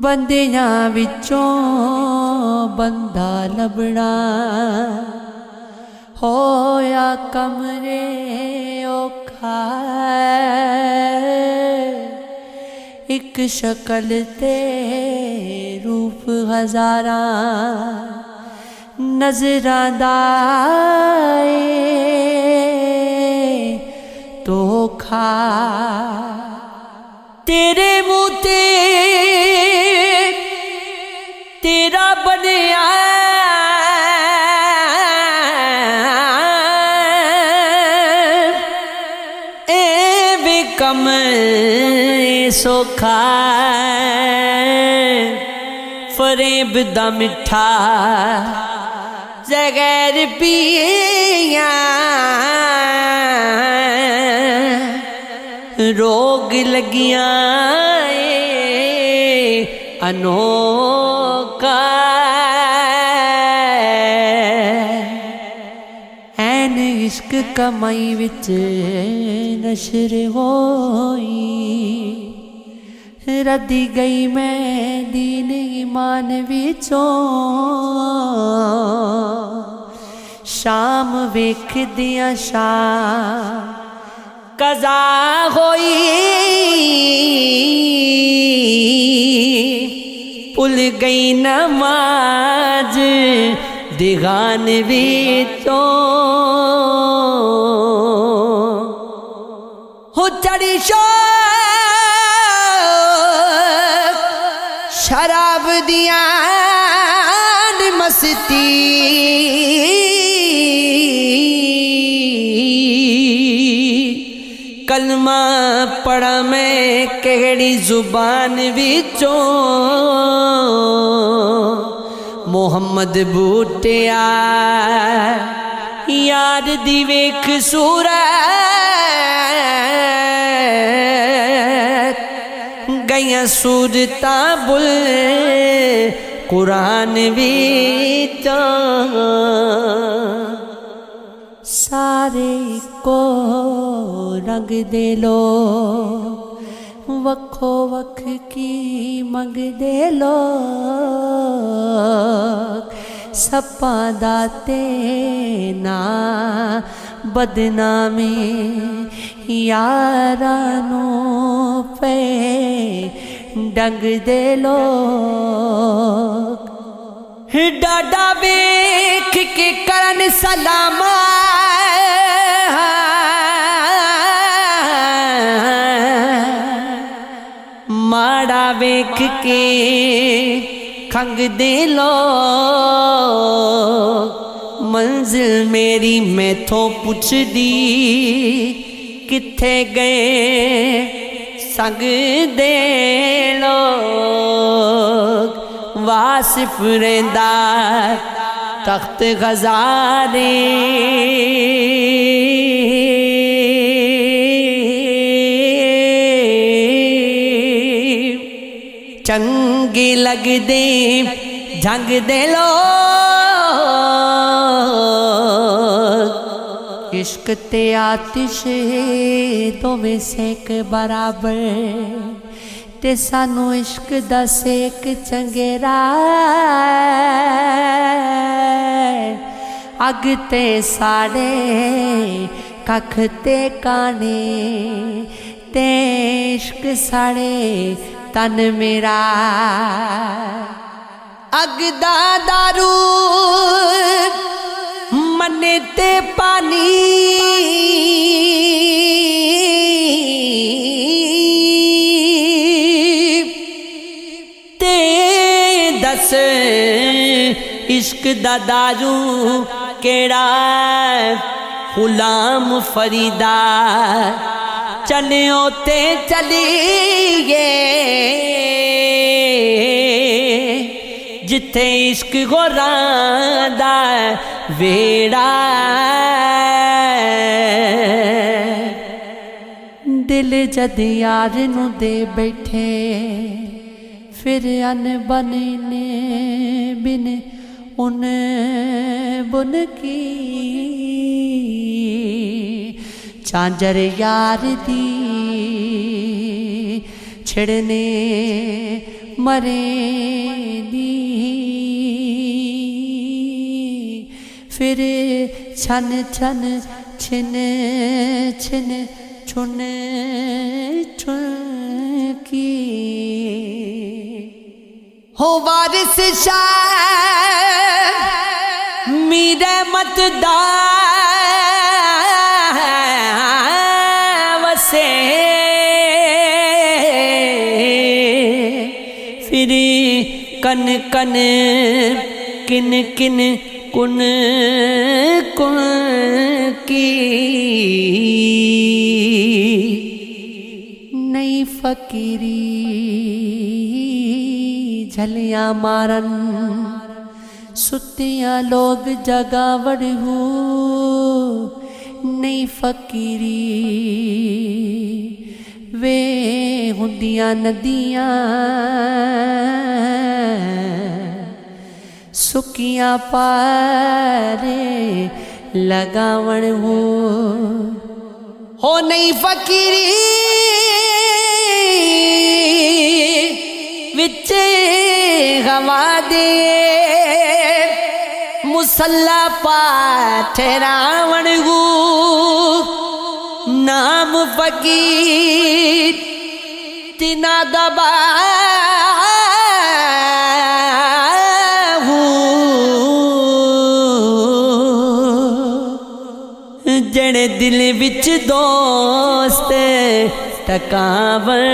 बंदियां विचों बंदा लभना होया कमरे औखा। एक शक्ल ते रूप हजारा नजरां दा धोखा। तेरे मुँह ते तेरा बनया कम सोखा। फरेब दा मिठा जगैर पिया रोग लगिया अनोखा। ऐन इश्क कमाई विच नशर होई। रद्दी गई मैं दीन ईमान विचों। शाम वेख दिया शाम कज़ा होई। भुल गई नमाज दिगान विचों। हो चढ़ी शराब दिया मस्ती। कलमा पढ़ा मैं केड़ी जुबान विचों। मोहम्मद बूटिया यार दी वेख सूरत। गईयां सूरतां बुल कुरान विचों। सारे को रंग दे लो वखो वख की मंग दे लो। सपा दाते ना बदनामी यारानू पे डंग दे लो। डाडा वेख के करन सलामा माड़ा वेख के खंग दे लो। मंजिल मेरी मैथों पुछ दी किथे गए संग दे लोग। वासिफ रेंदा तख्त गजारे चंगे लग दे झंग दे लो। इश्क ते आतिश दोवें सेक बराबर। ते सानू इश्क दा सेक चंगेरा। अग ते साड़े कख ते काने ते इश्क साड़े तन मेरा। अग दा दारू मने ते पानी। ते दस इश्क दा दारू केड़ा गुलाम फरीदा। चलियो ते चलिए जिथे इश्क गोरां दा वेड़ा। दिल जद यार नू दे बैठे फिर अन बने बिन उन बुन की। झांझर यार दी छिड़ने मरे दी फिर छन छन छिन छिन छुन छुन की हो वारिस शाह मीरे मतदा वसे फिर कन कन किन किन कुन कुन की नई फकीरी झलियां मारन सुतियां लोग जगावड़ हो नई फकीरी वे हुंदियां नदियां सुकियां पारे लगावण हो नई फकीरी विच हवा दे मुसल्ला पाठ रावण हो नाम फकीर तिना दबा जड़े दिल विच दोस्त टकावन